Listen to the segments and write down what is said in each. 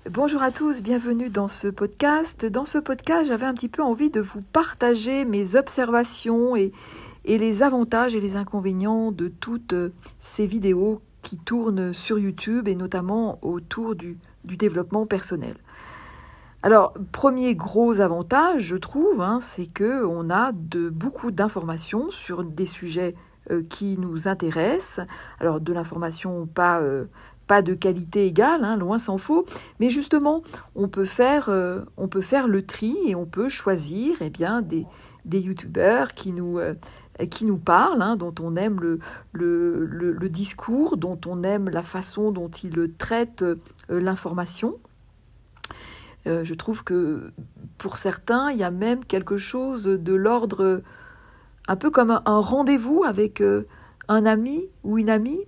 Bonjour à tous, bienvenue dans ce podcast. Dans ce podcast, j'avais un petit peu envie de vous partager mes observations et les avantages et les inconvénients de toutes ces vidéos qui tournent sur YouTube et notamment autour du développement personnel. Alors, premier gros avantage, je trouve, c'est qu'on a beaucoup d'informations sur des sujets qui nous intéressent. Alors, de l'information pas de qualité égale, loin s'en faut, mais justement, on peut faire le tri et on peut choisir des youtubeurs qui nous parlent, dont on aime le discours, dont on aime la façon dont ils traitent l'information. Je trouve que pour certains, il y a même quelque chose de l'ordre, un peu comme un rendez-vous avec un ami ou une amie,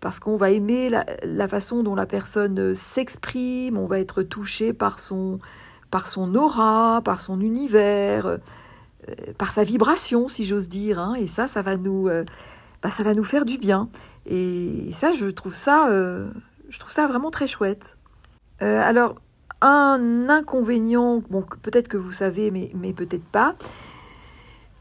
parce qu'on va aimer la façon dont la personne s'exprime, on va être touché par son aura, par son univers, par sa vibration, si j'ose dire, et ça va nous faire du bien. Et ça, je trouve ça vraiment très chouette. Alors, un inconvénient, bon, peut-être que vous savez, mais peut-être pas,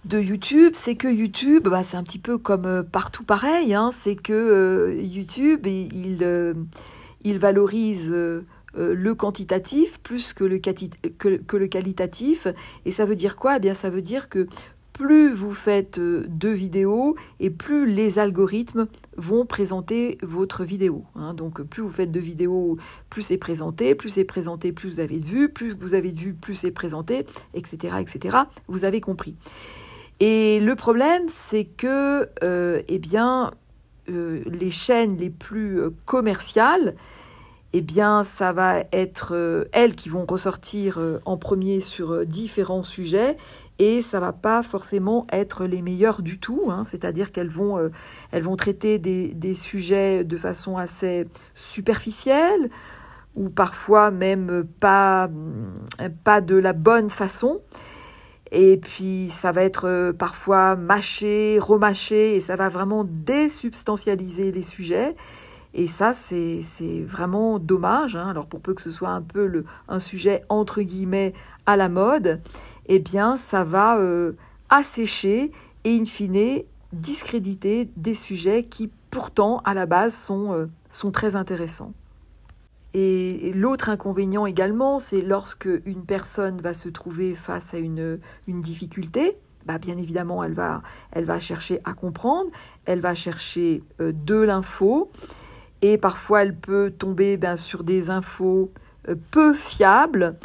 de YouTube, c'est que YouTube, c'est un petit peu comme partout pareil, c'est que YouTube, il valorise le quantitatif plus que le qualitatif. Et ça veut dire quoi ? Eh bien, ça veut dire que plus vous faites de vidéos et plus les algorithmes vont présenter votre vidéo. Donc, plus vous faites de vidéos, plus c'est présenté, plus vous avez de vues, plus vous avez de vues, plus c'est présenté, etc., etc. Vous avez compris. Et le problème, c'est que les chaînes les plus commerciales, ça va être elles qui vont ressortir en premier sur différents sujets et ça va pas forcément être les meilleures du tout. C'est-à-dire qu'elles vont traiter des sujets de façon assez superficielle ou parfois même pas de la bonne façon. Et puis, ça va être parfois mâché, remâché, et ça va vraiment désubstantialiser les sujets. Et ça, c'est vraiment dommage. Alors, pour peu que ce soit un peu un sujet, entre guillemets, à la mode, ça va assécher et, in fine, discréditer des sujets qui, pourtant, à la base, sont très intéressants. Et l'autre inconvénient également, c'est lorsque une personne va se trouver face à une difficulté, bien évidemment, elle va chercher à comprendre, elle va chercher de l'info, et parfois elle peut tomber sur des infos peu fiables,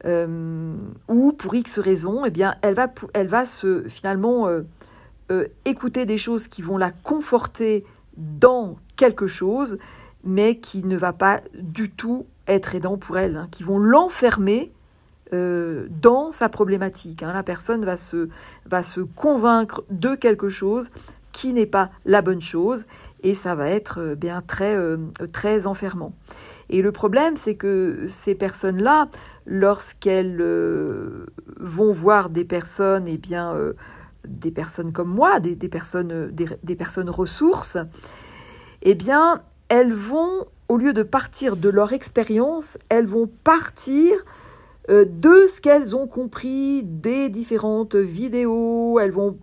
ou pour X raisons, elle va finalement écouter des choses qui vont la conforter dans quelque chose, mais qui ne va pas du tout être aidant pour elle, qui vont l'enfermer dans sa problématique. La personne va se convaincre de quelque chose qui n'est pas la bonne chose, et ça va être très enfermant. Et le problème, c'est que ces personnes-là, lorsqu'elles vont voir des personnes, des personnes comme moi, des personnes ressources, elles vont, au lieu de partir de leur expérience, elles vont partir de ce qu'elles ont compris des différentes vidéos, elles vont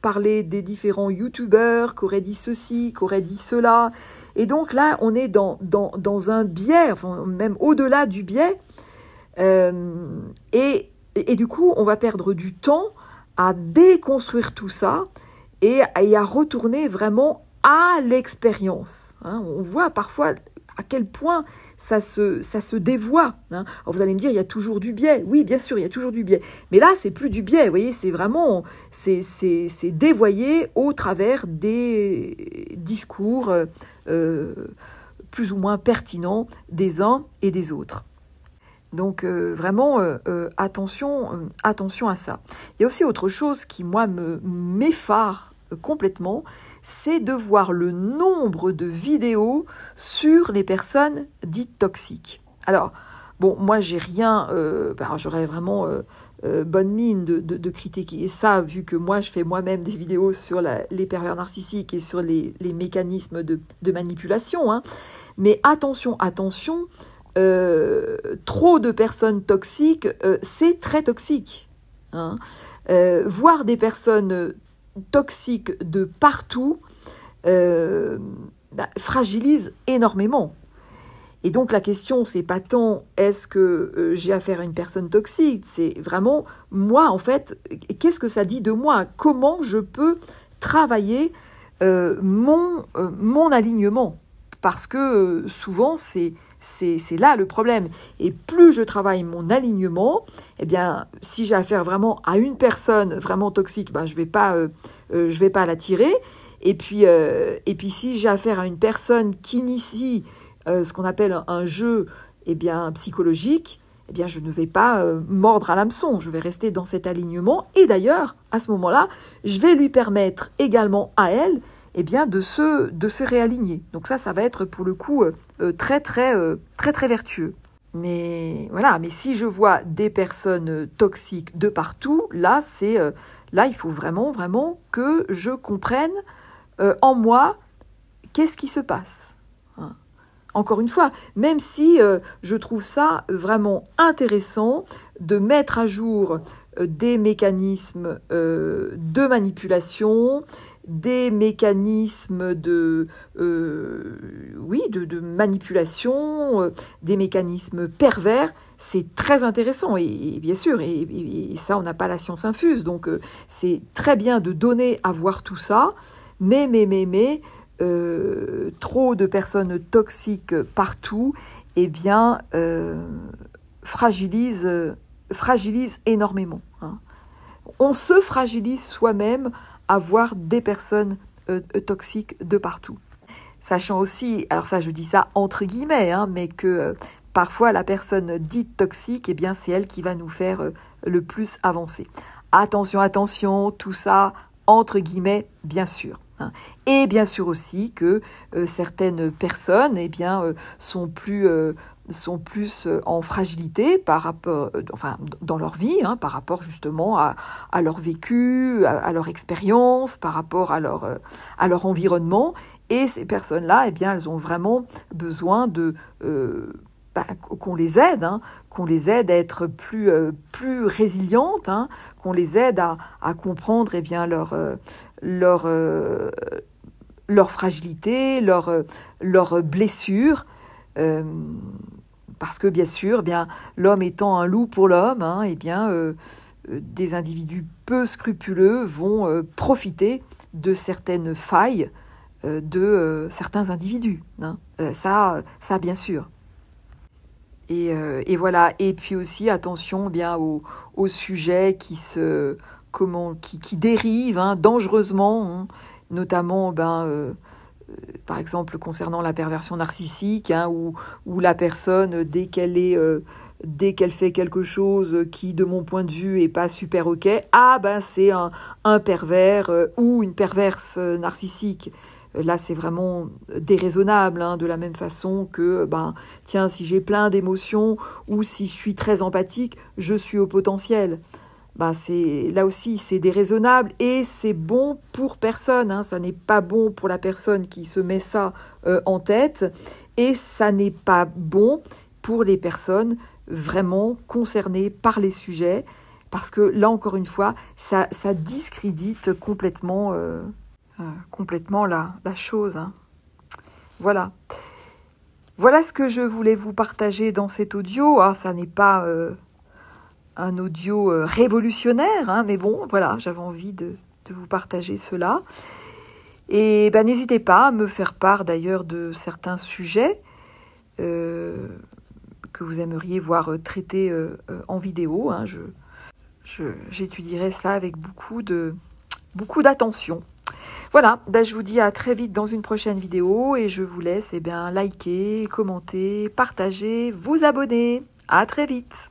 parler des différents youtubeurs qui auraient dit ceci, qui auraient dit cela. Et donc là, on est dans un biais, enfin, même au-delà du biais. Et du coup, on va perdre du temps à déconstruire tout ça et à retourner vraiment à l'expérience. On voit parfois à quel point ça se dévoie. Alors vous allez me dire, il y a toujours du biais. Oui, bien sûr, il y a toujours du biais. Mais là, c'est plus du biais. Vous voyez, c'est vraiment, c'est dévoyé au travers des discours plus ou moins pertinents des uns et des autres. Donc vraiment, attention à ça. Il y a aussi autre chose qui, moi, m'effare complètement, c'est de voir le nombre de vidéos sur les personnes dites toxiques. Alors, bon, moi, j'ai rien... j'aurais vraiment bonne mine de critiquer ça, vu que moi, je fais moi-même des vidéos sur les pervers narcissiques et sur les mécanismes de manipulation. Mais attention, attention, trop de personnes toxiques, c'est très toxique. Hein. Voir des personnes toxiques de partout fragilise énormément. Et donc la question, c'est pas tant est-ce que j'ai affaire à une personne toxique, c'est vraiment moi en fait, qu'est-ce que ça dit de moi? Comment je peux travailler mon alignement? Parce que souvent c'est là le problème. Et plus je travaille mon alignement, eh bien, si j'ai affaire vraiment à une personne vraiment toxique, ben, je vais pas l'attirer. Et puis si j'ai affaire à une personne qui initie ce qu'on appelle un jeu psychologique, eh bien, je ne vais pas mordre à l'hameçon. Je vais rester dans cet alignement. Et d'ailleurs, à ce moment-là, je vais lui permettre également à elle de se réaligner. Donc ça va être pour le coup très vertueux. Mais voilà, mais si je vois des personnes toxiques de partout, là il faut vraiment que je comprenne en moi qu'est-ce qui se passe. Hein. Encore une fois, même si je trouve ça vraiment intéressant de mettre à jour des mécanismes de manipulation, des mécanismes de manipulation, des mécanismes pervers, c'est très intéressant et bien sûr, et ça on n'a pas la science infuse, donc c'est très bien de donner à voir tout ça, mais trop de personnes toxiques partout, fragilise énormément. Hein. On se fragilise soi-même à voir des personnes toxiques de partout. Sachant aussi, alors ça je dis ça entre guillemets, hein, mais que parfois la personne dite toxique, c'est elle qui va nous faire le plus avancer. Attention, tout ça entre guillemets, bien sûr. Hein. Et bien sûr aussi que certaines personnes sont plus en fragilité par rapport, dans leur vie, hein, par rapport justement à leur vécu, à leur expérience, par rapport à leur environnement. Et ces personnes-là, elles ont vraiment besoin de qu'on les aide, hein, qu'on les aide à être plus résilientes, hein, qu'on les aide à comprendre leur fragilité, leur blessure. Parce que bien sûr, l'homme étant un loup pour l'homme, hein, des individus peu scrupuleux vont profiter de certaines failles de certains individus. Hein. Ça bien sûr. Et voilà. Et puis aussi attention aux sujets qui dérivent hein, dangereusement, hein, notamment par exemple concernant la perversion narcissique, hein, où la personne dès qu'elle fait quelque chose qui de mon point de vue est pas super ok, c'est un pervers ou une perverse narcissique. Là, c'est vraiment déraisonnable, hein, de la même façon que, tiens, si j'ai plein d'émotions ou si je suis très empathique, je suis au potentiel. Là aussi, c'est déraisonnable et c'est bon pour personne. Hein, ça n'est pas bon pour la personne qui se met ça en tête et ça n'est pas bon pour les personnes vraiment concernées par les sujets parce que là, encore une fois, ça discrédite complètement la chose. Hein. Voilà. Voilà ce que je voulais vous partager dans cet audio. Ah, ça n'est pas un audio révolutionnaire, hein, mais bon, voilà, j'avais envie de vous partager cela. Et n'hésitez pas à me faire part d'ailleurs de certains sujets que vous aimeriez voir traités en vidéo. Hein. J'étudierai ça avec beaucoup d'attention. Voilà, je vous dis à très vite dans une prochaine vidéo et je vous laisse liker, commenter, partager, vous abonner. À très vite.